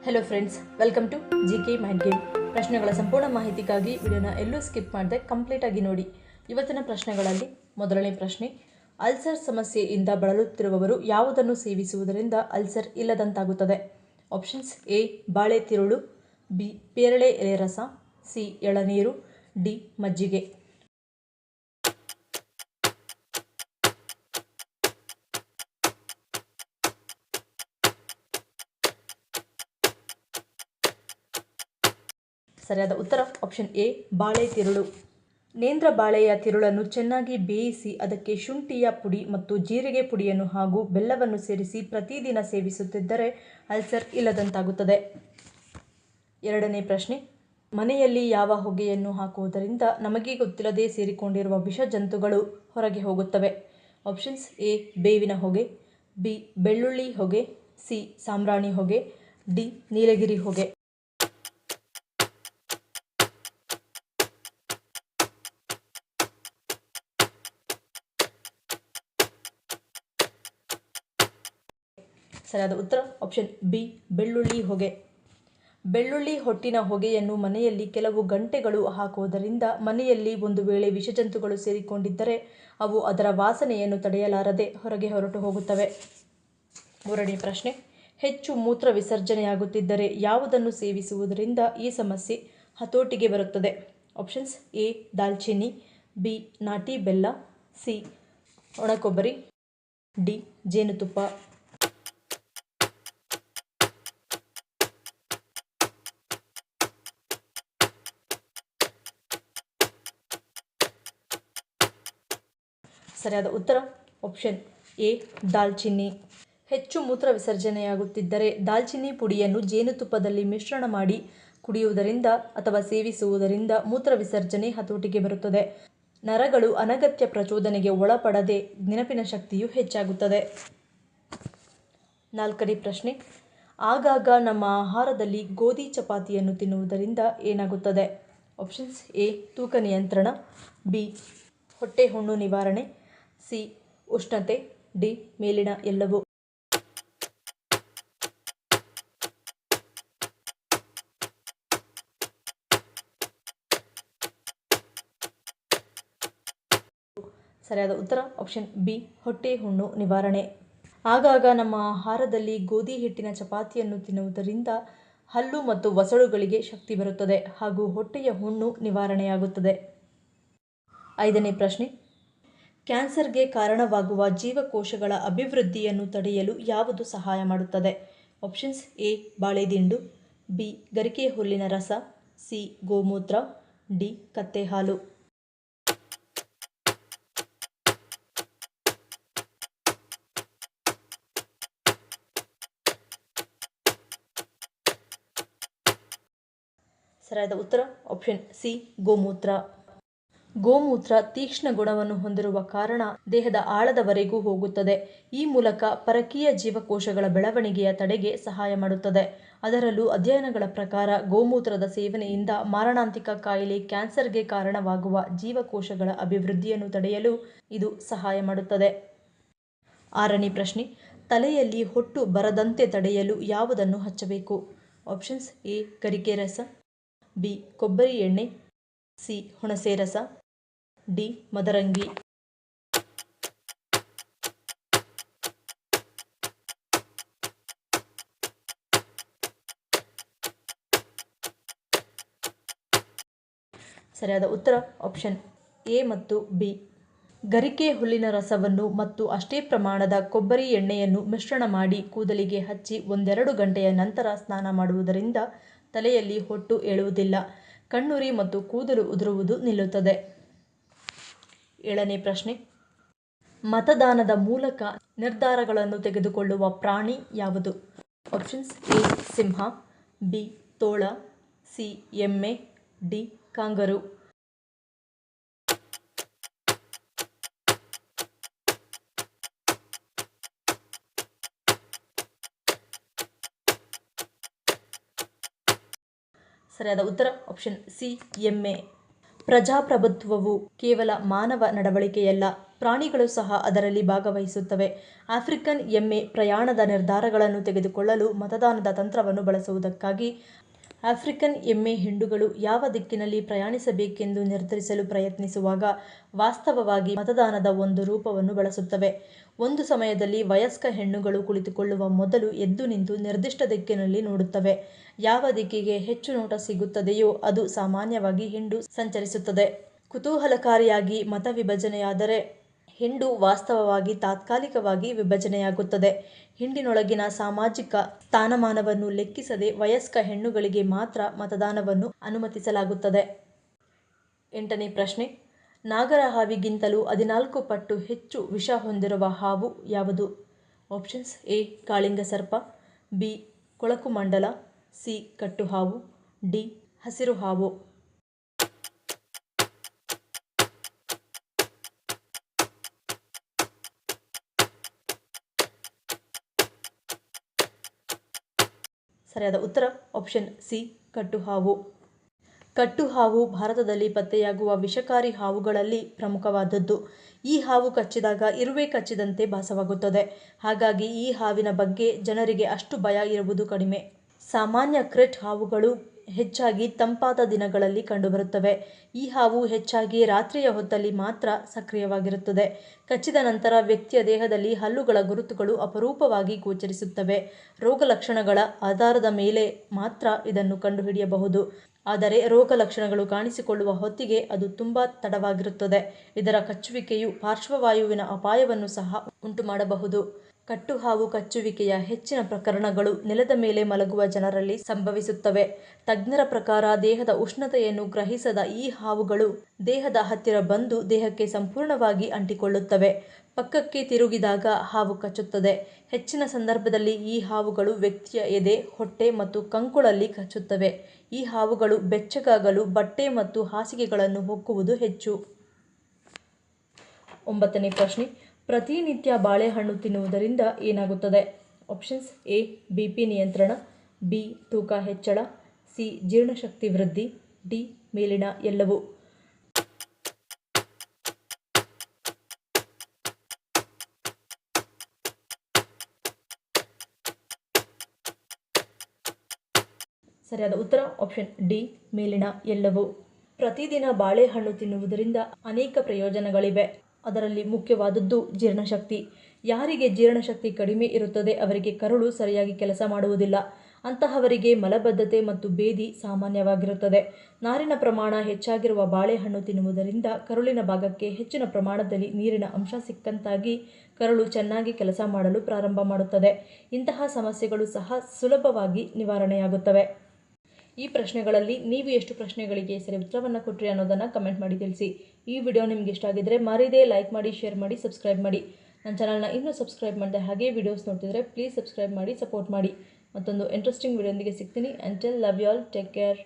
Hello friends, welcome to GK mind game. ಪ್ರಶ್ನೆಗಳ ಸಂಪೂರ್ಣ ಮಾಹಿತಿಗಾಗಿ ವಿಡಿಯೋನ ಎಲ್ಲೂ ಸ್ಕಿಪ್ ಮಾಡದೆ ಕಂಪ್ಲೀಟಾಗಿ ನೋಡಿ. ಇವತ್ತಿನ ಪ್ರಶ್ನೆಗಳಲ್ಲಿ ಮೊದಲನೇ ಪ್ರಶ್ನೆ, ಅಲ್ಸರ್ ಸಮಸ್ಯೆಯಿಂದ ಬಳಲುತ್ತಿರುವವರು ಯಾವುದನ್ನು ಸೇವಿಸುವುದರಿಂದ ಅಲ್ಸರ್ ಇಲ್ಲದಂತಾಗುತ್ತದೆ? ಆಪ್ಷನ್ಸ್: ಎ ಬಾಳೆ ತಿರುಳು, ಬಿ ಪೇರಳೆ ಎಲೆ ರಸ, ಸಿ ಎಳನೀರು, ಡಿ ಮಜ್ಜಿಗೆ. ಸರಿಯಾದ ಉತ್ತರ ಆಪ್ಷನ್ ಎ ಬಾಳೆ ತಿರುಳು. ನೇಂದ್ರ ಬಾಳೆಯ ತಿರುಳನ್ನು ಚೆನ್ನಾಗಿ ಬೇಯಿಸಿ ಅದಕ್ಕೆ ಶುಂಠಿಯ ಪುಡಿ ಮತ್ತು ಜೀರಿಗೆ ಪುಡಿಯನ್ನು ಹಾಗೂ ಬೆಲ್ಲವನ್ನು ಸೇರಿಸಿ ಪ್ರತಿದಿನ ಸೇವಿಸುತ್ತಿದ್ದರೆ ಅಲ್ಸರ್ ಇಲ್ಲದಂತಾಗುತ್ತದೆ. ಎರಡನೇ ಪ್ರಶ್ನೆ, ಮನೆಯಲ್ಲಿ ಯಾವ ಹೊಗೆಯನ್ನು ಹಾಕುವುದರಿಂದ ನಮಗೆ ಗೊತ್ತಿಲ್ಲದೆ ಸೇರಿಕೊಂಡಿರುವ ವಿಷ ಜಂತುಗಳು ಹೊರಗೆ ಹೋಗುತ್ತವೆ? ಆಪ್ಷನ್ಸ್: ಎ ಬೇವಿನ ಹೊಗೆ, ಬಿ ಬೆಳ್ಳುಳ್ಳಿ ಹೊಗೆ, ಸಿ ಸಾಂಬ್ರಾಣಿ ಹೊಗೆ, ಡಿ ನೀಲಗಿರಿ ಹೊಗೆ. ಸರಿಯಾದ ಉತ್ತರ ಆಪ್ಷನ್ ಬಿ ಬೆಳ್ಳುಳ್ಳಿ ಹೊಗೆ. ಬೆಳ್ಳುಳ್ಳಿ ಹೊಟ್ಟಿನ ಹೊಗೆಯನ್ನು ಮನೆಯಲ್ಲಿ ಕೆಲವು ಗಂಟೆಗಳು ಹಾಕುವುದರಿಂದ ಮನೆಯಲ್ಲಿ ಒಂದು ವೇಳೆ ವಿಷಜಂತುಗಳು ಸೇರಿಕೊಂಡಿದ್ದರೆ ಅವು ಅದರ ವಾಸನೆಯನ್ನು ತಡೆಯಲಾರದೆ ಹೊರಗೆ ಹೊರಟು ಹೋಗುತ್ತವೆ. ಮೂರನೇ ಪ್ರಶ್ನೆ, ಹೆಚ್ಚು ಮೂತ್ರ ವಿಸರ್ಜನೆಯಾಗುತ್ತಿದ್ದರೆ ಯಾವುದನ್ನು ಸೇವಿಸುವುದರಿಂದ ಈ ಸಮಸ್ಯೆ ಹತೋಟಿಗೆ ಬರುತ್ತದೆ? ಆಪ್ಷನ್ಸ್: ಎ ದಾಲ್ಚಿನ್ನಿ, ಬಿ ನಾಟಿ ಬೆಲ್ಲ, ಸಿ ಒಣಕೊಬ್ಬರಿ, ಡಿ ಜೇನುತುಪ್ಪ. ಸರಿಯಾದ ಉತ್ತರ ಆಪ್ಷನ್ ಎ ದಾಲ್ಚಿನ್ನಿ. ಹೆಚ್ಚು ಮೂತ್ರ ವಿಸರ್ಜನೆಯಾಗುತ್ತಿದ್ದರೆ ದಾಲ್ಚಿನ್ನಿ ಪುಡಿಯನ್ನು ಜೇನುತುಪ್ಪದಲ್ಲಿ ಮಿಶ್ರಣ ಮಾಡಿ ಕುಡಿಯುವುದರಿಂದ ಅಥವಾ ಸೇವಿಸುವುದರಿಂದ ಮೂತ್ರ ವಿಸರ್ಜನೆ ಹತೋಟಿಗೆ ಬರುತ್ತದೆ. ನರಗಳು ಅನಗತ್ಯ ಪ್ರಚೋದನೆಗೆ ಒಳಪಡದೆ ನೆನಪಿನ ಶಕ್ತಿಯು ಹೆಚ್ಚಾಗುತ್ತದೆ. ನಾಲ್ಕನೇ ಪ್ರಶ್ನೆ, ಆಗಾಗ ನಮ್ಮ ಆಹಾರದಲ್ಲಿ ಗೋಧಿ ಚಪಾತಿಯನ್ನು ತಿನ್ನುವುದರಿಂದ ಏನಾಗುತ್ತದೆ? ಆಪ್ಷನ್ಸ್: ಎ ತೂಕ ನಿಯಂತ್ರಣ, ಬಿ ಹೊಟ್ಟೆ ಹುಣ್ಣು ನಿವಾರಣೆ, ಸಿ ಉಷ್ಣತೆ, ಡಿ ಮೇಲಿನ ಎಲ್ಲವೂ. ಸರಿಯಾದ ಉತ್ತರ ಆಪ್ಷನ್ ಬಿ ಹೊಟ್ಟೆ ಹುಣ್ಣು ನಿವಾರಣೆ. ಆಗಾಗ ನಮ್ಮ ಆಹಾರದಲ್ಲಿ ಗೋಧಿ ಹಿಟ್ಟಿನ ಚಪಾತಿಯನ್ನು ತಿನ್ನುವುದರಿಂದ ಹಲ್ಲು ಮತ್ತು ವಸಡುಗಳಿಗೆ ಶಕ್ತಿ ಬರುತ್ತದೆ ಹಾಗೂ ಹೊಟ್ಟೆಯ ಹುಣ್ಣು ನಿವಾರಣೆಯಾಗುತ್ತದೆ. ಐದನೇ ಪ್ರಶ್ನೆ, ಕ್ಯಾನ್ಸರ್ಗೆ ಕಾರಣವಾಗುವ ಜೀವಕೋಶಗಳ ಅಭಿವೃದ್ಧಿಯನ್ನು ತಡೆಯಲು ಯಾವುದು ಸಹಾಯ ಮಾಡುತ್ತದೆ? ಆಪ್ಷನ್ಸ್: ಎ ಬಾಳೆದಿಂಡು, ಬಿ ಗರಿಕೆ ಹುಲ್ಲಿನ ರಸ, ಸಿ ಗೋಮೂತ್ರ, ಡಿ ಕತ್ತೆ ಹಾಲು. ಸರಿಯಾದ ಉತ್ತರ ಆಪ್ಷನ್ ಸಿ ಗೋಮೂತ್ರ. ಗೋಮೂತ್ರ ತೀಕ್ಷ್ಣ ಗುಣವನ್ನು ಹೊಂದಿರುವ ಕಾರಣ ದೇಹದ ಆಳದವರೆಗೂ ಹೋಗುತ್ತದೆ. ಈ ಮೂಲಕ ಪರಕೀಯ ಜೀವಕೋಶಗಳ ಬೆಳವಣಿಗೆಯ ತಡೆಗೆ ಸಹಾಯ ಮಾಡುತ್ತದೆ. ಅದರಲ್ಲೂ ಅಧ್ಯಯನಗಳ ಪ್ರಕಾರ ಗೋಮೂತ್ರದ ಸೇವನೆಯಿಂದ ಮಾರಣಾಂತಿಕ ಕಾಯಿಲೆ ಕ್ಯಾನ್ಸರ್ಗೆ ಕಾರಣವಾಗುವ ಜೀವಕೋಶಗಳ ಅಭಿವೃದ್ಧಿಯನ್ನು ತಡೆಯಲು ಇದು ಸಹಾಯ ಮಾಡುತ್ತದೆ. ಆರನೇ ಪ್ರಶ್ನೆ, ತಲೆಯಲ್ಲಿ ಹೊಟ್ಟು ಬರದಂತೆ ತಡೆಯಲು ಯಾವುದನ್ನು ಹಚ್ಚಬೇಕು? ಆಪ್ಷನ್ಸ್: ಎ ಗರಿಕೆ ರಸ, ಬಿ ಕೊಬ್ಬರಿ ಎಣ್ಣೆ, ಸಿ ಹುಣಸೆ ರಸ, ಡಿ ಮದರಂಗಿ. ಸರಿಯಾದ ಉತ್ತರ ಆಪ್ಷನ್ ಎ ಮತ್ತು ಬಿ. ಗರಿಕೆ ಹುಲ್ಲಿನ ರಸವನ್ನು ಮತ್ತು ಅಷ್ಟೇ ಪ್ರಮಾಣದ ಕೊಬ್ಬರಿ ಎಣ್ಣೆಯನ್ನು ಮಿಶ್ರಣ ಮಾಡಿ ಕೂದಲಿಗೆ ಹಚ್ಚಿ 1-2 ಗಂಟೆಯ ನಂತರ ಸ್ನಾನ ಮಾಡುವುದರಿಂದ ತಲೆಯಲ್ಲಿ ಹೊಟ್ಟು ಏಳುವುದಿಲ್ಲ, ಕಣ್ಣುರಿ ಮತ್ತು ಕೂದಲು ಉದುರುವುದು ನಿಲ್ಲುತ್ತದೆ. ಏಳನೇ ಪ್ರಶ್ನೆ, ಮತದಾನದ ಮೂಲಕ ನಿರ್ಧಾರಗಳನ್ನು ತೆಗೆದುಕೊಳ್ಳುವ ಪ್ರಾಣಿ ಯಾವುದು? ಆಪ್ಷನ್ಸ್: ಎ ಸಿಂಹ, ಬಿ ತೋಳ, ಸಿ ಎಮ್ಮೆ, ಡಿ ಕಾಂಗರೂ. ಸರಿಯಾದ ಉತ್ತರ ಆಪ್ಷನ್ ಸಿ ಎಮ್ಮೆ. ಪ್ರಜಾಪ್ರಭುತ್ವವು ಕೇವಲ ಮಾನವ ನಡವಳಿಕೆಯಲ್ಲ, ಪ್ರಾಣಿಗಳು ಸಹ ಅದರಲ್ಲಿ ಭಾಗವಹಿಸುತ್ತವೆ. ಆಫ್ರಿಕನ್ ಎಮ್ಮೆ ಪ್ರಯಾಣದ ನಿರ್ಧಾರಗಳನ್ನು ತೆಗೆದುಕೊಳ್ಳಲು ಮತದಾನದ ತಂತ್ರವನ್ನು ಬಳಸುವುದಕ್ಕಾಗಿ ಆಫ್ರಿಕನ್ ಎಮ್ಮೆ ಹಿಂಡುಗಳು ಯಾವ ದಿಕ್ಕಿನಲ್ಲಿ ಪ್ರಯಾಣಿಸಬೇಕೆಂದು ನಿರ್ಧರಿಸಲು ಪ್ರಯತ್ನಿಸುವಾಗ ವಾಸ್ತವವಾಗಿ ಮತದಾನದ ಒಂದು ರೂಪವನ್ನು ಬಳಸುತ್ತವೆ. ಒಂದು ಸಮಯದಲ್ಲಿ ವಯಸ್ಕ ಹೆಣ್ಣುಗಳು ಕುಳಿತುಕೊಳ್ಳುವ ಮೊದಲು ಎದ್ದು ನಿಂತು ನಿರ್ದಿಷ್ಟ ದಿಕ್ಕಿನಲ್ಲಿ ನೋಡುತ್ತವೆ. ಯಾವ ದಿಕ್ಕಿಗೆ ಹೆಚ್ಚು ನೋಟ ಸಿಗುತ್ತದೆಯೋ ಅದು ಸಾಮಾನ್ಯವಾಗಿ ಹಿಂಡು ಸಂಚರಿಸುತ್ತದೆ. ಕುತೂಹಲಕಾರಿಯಾಗಿ ಮತ ವಿಭಜನೆಯಾದರೆ ಹಿಂಡು ವಾಸ್ತವವಾಗಿ ತಾತ್ಕಾಲಿಕವಾಗಿ ವಿಭಜನೆಯಾಗುತ್ತದೆ. ಹಿಂಡಿನೊಳಗಿನ ಸಾಮಾಜಿಕ ಸ್ಥಾನಮಾನವನ್ನು ಲೆಕ್ಕಿಸದೆ ವಯಸ್ಕ ಹೆಣ್ಣುಗಳಿಗೆ ಮಾತ್ರ ಮತದಾನವನ್ನು ಅನುಮತಿಸಲಾಗುತ್ತದೆ. 8ನೇ ಪ್ರಶ್ನೆ, ನಾಗರ ಹಾವಿಗಿಂತಲೂ 14 ಪಟ್ಟು ಹೆಚ್ಚು ವಿಷ ಹೊಂದಿರುವ ಹಾವು ಯಾವುದು? ಆಪ್ಷನ್ಸ್: ಎ ಕಾಳಿಂಗ ಸರ್ಪ, ಬಿ ಕೊಳಕು ಮಂಡಲ, ಸಿ ಕಟ್ಟು ಹಾವು, ಡಿ ಹಸಿರು ಹಾವು. ಸರಿಯಾದ ಉತ್ತರ ಆಪ್ಷನ್ ಸಿ ಕಟ್ಟು ಹಾವು. ಕಟ್ಟು ಹಾವು ಭಾರತದಲ್ಲಿ ಪತ್ತೆಯಾಗುವ ವಿಷಕಾರಿ ಹಾವುಗಳಲ್ಲಿ ಪ್ರಮುಖವಾದದ್ದು. ಈ ಹಾವು ಕಚ್ಚಿದಾಗ ಇರುವೆ ಕಚ್ಚಿದಂತೆ ಭಾಸವಾಗುತ್ತದೆ. ಹಾಗಾಗಿ ಈ ಹಾವಿನ ಬಗ್ಗೆ ಜನರಿಗೆ ಅಷ್ಟು ಭಯ ಇರುವುದು ಕಡಿಮೆ. ಸಾಮಾನ್ಯ ಕ್ರೆಟ್ ಹಾವುಗಳು ಹೆಚ್ಚಾಗಿ ತಂಪಾದ ದಿನಗಳಲ್ಲಿ ಕಂಡುಬರುತ್ತವೆ. ಈ ಹಾವು ಹೆಚ್ಚಾಗಿ ರಾತ್ರಿಯ ಹೊತ್ತಲ್ಲಿ ಮಾತ್ರ ಸಕ್ರಿಯವಾಗಿರುತ್ತದೆ. ಕಚ್ಚಿದ ನಂತರ ವ್ಯಕ್ತಿಯ ದೇಹದಲ್ಲಿ ಹಲ್ಲುಗಳ ಗುರುತುಗಳು ಅಪರೂಪವಾಗಿ ಗೋಚರಿಸುತ್ತವೆ. ರೋಗಲಕ್ಷಣಗಳ ಆಧಾರದ ಮೇಲೆ ಮಾತ್ರ ಇದನ್ನು ಕಂಡುಹಿಡಿಯಬಹುದು. ಆದರೆ ರೋಗ ಲಕ್ಷಣಗಳು ಕಾಣಿಸಿಕೊಳ್ಳುವ ಹೊತ್ತಿಗೆ ಅದು ತುಂಬಾ ತಡವಾಗಿರುತ್ತದೆ. ಇದರ ಕಚ್ಚುವಿಕೆಯು ಪಾರ್ಶ್ವವಾಯುವಿನ ಅಪಾಯವನ್ನು ಸಹ ಉಂಟುಮಾಡಬಹುದು. ಕಟ್ಟು ಹಾವು ಕಚ್ಚುವಿಕೆಯ ಹೆಚ್ಚಿನ ಪ್ರಕರಣಗಳು ನೆಲದ ಮೇಲೆ ಮಲಗುವ ಜನರಲ್ಲಿ ಸಂಭವಿಸುತ್ತವೆ. ತಜ್ಞರ ಪ್ರಕಾರ ದೇಹದ ಉಷ್ಣತೆಯನ್ನು ಗ್ರಹಿಸದ ಈ ಹಾವುಗಳು ದೇಹದ ಹತ್ತಿರ ಬಂದು ದೇಹಕ್ಕೆ ಸಂಪೂರ್ಣವಾಗಿ ಅಂಟಿಕೊಳ್ಳುತ್ತವೆ. ಪಕ್ಕಕ್ಕೆ ತಿರುಗಿದಾಗ ಹಾವು ಕಚ್ಚುತ್ತದೆ. ಹೆಚ್ಚಿನ ಸಂದರ್ಭದಲ್ಲಿ ಈ ಹಾವುಗಳು ವ್ಯಕ್ತಿಯ ಎದೆ, ಹೊಟ್ಟೆ ಮತ್ತು ಕಂಕುಳಲ್ಲಿ ಕಚ್ಚುತ್ತವೆ. ಈ ಹಾವುಗಳು ಬೆಚ್ಚಗಾಗಲು ಬಟ್ಟೆ ಮತ್ತು ಹಾಸಿಗೆಗಳನ್ನು ಹೊಕ್ಕುವುದು ಹೆಚ್ಚು. 9ನೇ ಪ್ರಶ್ನೆ, ಪ್ರತಿನಿತ್ಯ ಬಾಳೆಹಣ್ಣು ತಿನ್ನುವುದರಿಂದ ಏನಾಗುತ್ತದೆ? ಆಪ್ಷನ್ಸ್: ಎ ಬಿಪಿ ನಿಯಂತ್ರಣ, ಬಿ ತೂಕ ಹೆಚ್ಚಳ, ಸಿ ಜೀರ್ಣಶಕ್ತಿ ವೃದ್ಧಿ, ಡಿ ಮೇಲಿನ ಎಲ್ಲವೂ. ಸರಿಯಾದ ಉತ್ತರ ಆಪ್ಷನ್ ಡಿ ಮೇಲಿನ ಎಲ್ಲವೂ. ಪ್ರತಿದಿನ ಬಾಳೆಹಣ್ಣು ತಿನ್ನುವುದರಿಂದ ಅನೇಕ ಪ್ರಯೋಜನಗಳಿವೆ. ಅದರಲ್ಲಿ ಮುಖ್ಯವಾದದ್ದು ಜೀರ್ಣಶಕ್ತಿ. ಯಾರಿಗೆ ಜೀರ್ಣಶಕ್ತಿ ಕಡಿಮೆ ಇರುತ್ತದೆ ಅವರಿಗೆ ಕರುಳು ಸರಿಯಾಗಿ ಕೆಲಸ ಮಾಡುವುದಿಲ್ಲ. ಅಂತಹವರಿಗೆ ಮಲಬದ್ಧತೆ ಮತ್ತು ಬೇದಿ ಸಾಮಾನ್ಯವಾಗಿರುತ್ತದೆ. ನಾರಿನ ಪ್ರಮಾಣ ಹೆಚ್ಚಾಗಿರುವ ಬಾಳೆಹಣ್ಣು ತಿನ್ನುವುದರಿಂದ ಕರುಳಿನ ಭಾಗಕ್ಕೆ ಹೆಚ್ಚಿನ ಪ್ರಮಾಣದಲ್ಲಿ ನೀರಿನ ಅಂಶ ಸಿಕ್ಕಂತಾಗಿ ಕರುಳು ಚೆನ್ನಾಗಿ ಕೆಲಸ ಮಾಡಲು ಪ್ರಾರಂಭ ಮಾಡುತ್ತದೆ. ಇಂತಹ ಸಮಸ್ಯೆಗಳು ಸಹ ಸುಲಭವಾಗಿ ನಿವಾರಣೆಯಾಗುತ್ತವೆ. ಈ ಪ್ರಶ್ನೆಗಳಲ್ಲಿ ನೀವು ಎಷ್ಟು ಪ್ರಶ್ನೆಗಳಿಗೆ ಸರಿ ಉತ್ತರವನ್ನು ಕೊಟ್ರಿ ಅನ್ನೋದನ್ನು ಕಮೆಂಟ್ ಮಾಡಿ ತಿಳಿಸಿ. ಈ ವಿಡಿಯೋ ನಿಮ್ಗೆ ಇಷ್ಟ ಆಗಿದ್ರೆ ಮರೀದೆ ಲೈಕ್ ಮಾಡಿ, ಶೇರ್ ಮಾಡಿ, ಸಬ್ಸ್ಕ್ರೈಬ್ ಮಾಡಿ. ನನ್ನ ಚಾನಲ್ನ ಇನ್ನೂ ಸಬ್ಸ್ಕ್ರೈಬ್ ಮಾಡಿದೆ ಹಾಗೆ ವಿಡಿಯೋಸ್ ನೋಡ್ತಿದ್ರೆ ಪ್ಲೀಸ್ ಸಬ್ಸ್ಕ್ರೈಬ್ ಮಾಡಿ, ಸಪೋರ್ಟ್ ಮಾಡಿ. ಮತ್ತೊಂದು ಇಂಟ್ರೆಸ್ಟಿಂಗ್ ವಿಡಿಯೋದೊಂದಿಗೆ ಸಿಗ್ತೀನಿ. Until love you all, take care.